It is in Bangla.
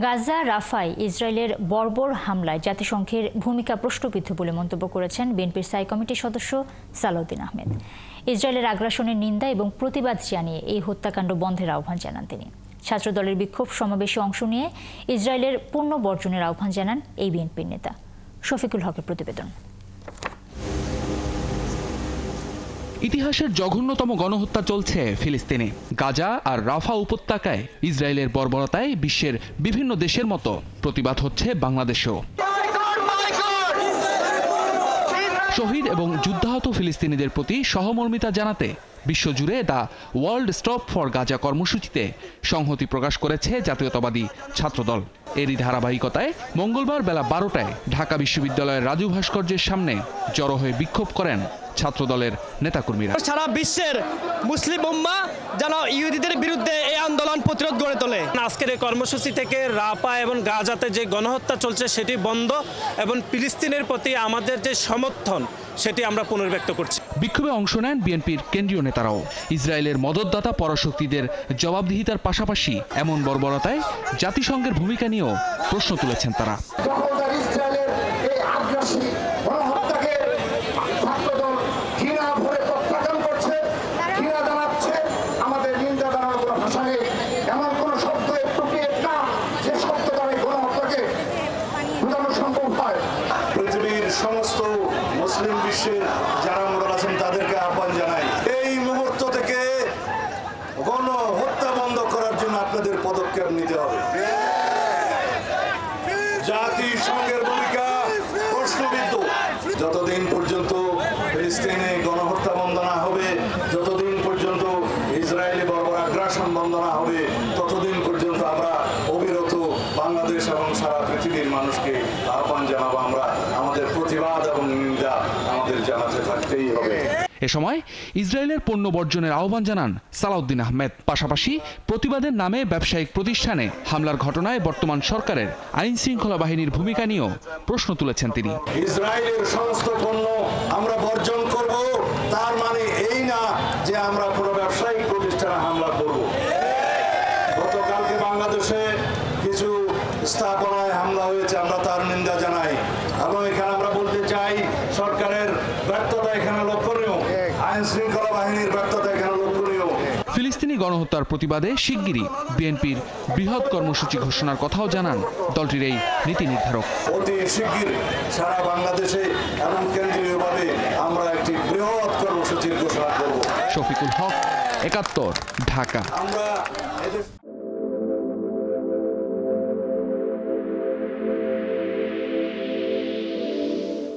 গাজা রাফায় ইসরায়েলের বর্বর হামলায় জাতিসংঘের ভূমিকা প্রশ্নবিদ্ধ বলে মন্তব্য করেছেন বিএনপির স্থায়ী কমিটির সদস্য সালাউদ্দিন আহমেদ। ইসরায়েলের আগ্রাসনের নিন্দা এবং প্রতিবাদ জানিয়ে এই হত্যাকাণ্ড বন্ধের আহ্বান জানান তিনি। ছাত্রদলের বিক্ষোভ সমাবেশে অংশ নিয়ে ইসরায়েলের পণ্য বর্জনের আহ্বান জানান এই বিএনপির নেতা। শফিকুল হকের প্রতিবেদন। ইতিহাসের জঘন্যতম গণহত্যা চলছে ফিলিস্তিনে। গাজা আর রাফা উপত্যকায় ইসরায়েলের বর্বরতায় বিশ্বের বিভিন্ন দেশের মতো প্রতিবাদ হচ্ছে বাংলাদেশেও। শহীদ এবং যুদ্ধাহত ফিলিস্তিনিদের প্রতি সহমর্মিতা জানাতে বিশ্বজুড়ে the world stop for Gaza কর্মসূচিতে সংহতি প্রকাশ করেছে জাতীয়তাবাদী ছাত্রদল। এরই ধারাবাহিকতায় মঙ্গলবার বেলা 12টায় ঢাকা বিশ্ববিদ্যালয়ের রাজু ভাস্কর্যের সামনে জড়ো হয়ে বিক্ষোভ করেন ছাত্রদলের নেতাকর্মীরা। সারা বিশ্বের মুসলিম উম্মাহ যেন ইহুদিদের বিরুদ্ধে এই আন্দোলন প্রতিরোধ গড়ে তোলে। আজকের এই কর্মসূচি থেকে রাফা এবং গাজাতে যে গণহত্যা চলছে সেটি বন্ধ এবং ফিলিস্তিনের প্রতি আমাদের যে সমর্থন সেটি আমরা পুনর্ব্যক্ত করছি। বিক্ষোভে অংশ নেন বিএনপির কেন্দ্রীয় নেতারাও। ইসরায়েলের মদতদাতা পরাশক্তিদের জবাবদিহিতার পাশাপাশি এমন বর্বরতায় জাতিসংঘের ভূমিকা নিয়েও প্রশ্ন তুলেছেন তারা। পৃথিবীর সমস্ত মুসলিম বিশ্বের যারা মোড়ল আছেন তাদেরকে আহ্বান জানাই, এই মুহূর্ত থেকে গণহত্যা বন্ধ করার জন্য আপনাদের পদক্ষেপ নিতে হবে। জাতিসংঘের ভূমিকা প্রশ্নবিদ্ধ। যতদিন পর্যন্ত ফিলিস্তিনে গণহত্যা বন্ধ না হবে, যতদিন পর্যন্ত ইসরায়েলি বর্বর আগ্রাসন বন্ধ না হবে, ততদিন পর্যন্ত আমরা অবিরত বাংলাদেশ এবং সারা পৃথিবীর মানুষকে আহ্বান জানাবো। আমরা আমাদের প্রতিবাদ এবং নিন্দা আমাদের জানাতে থাকতেই হবে। এ সময় ইসরায়েলের পণ্য বর্জনের আহ্বান জানান সালাউদ্দিন আহমেদ। পাশাপাশি প্রতিবাদের নামে ব্যবসায়িক প্রতিষ্ঠানে হামলার ঘটনায় বর্তমান সরকারের আইন শৃঙ্খলা বাহিনীর ভূমিকা নিয়েও প্রশ্ন তুলেছেন তিনি। ইসরায়েলের সমস্ত পণ্য আমরা বর্জন করব, তার মানে এই না যে আমরা কোনো ব্যবসায়িক প্রতিষ্ঠানে হামলা করব। গতকালকে বাংলাদেশে কিছু স্থাপনায় হামলা হয়েছে, আমরা তার নিন্দা জানাই এবং এখানে আমরা বলতে চাই সরকারের ব্যর্থতা এখানে লক্ষণীয়, আইন শৃঙ্খলা বাহিনীর ব্যর্থতা এখানে লক্ষণীয়। ফিলিস্তিনি গণহত্যার প্রতিবাদে শিগগিরই বিএনপির বৃহৎ কর্মসূচি ঘোষণার কথাও জানান দলটির এই নীতি নির্ধারক। অতি শিগগির সারা বাংলাদেশে এবং কেন্দ্রীয়ভাবে আমরা একটি বৃহৎ কর্মসূচির ঘোষণা করব। শফিকুল হক, ৭১, ঢাকা।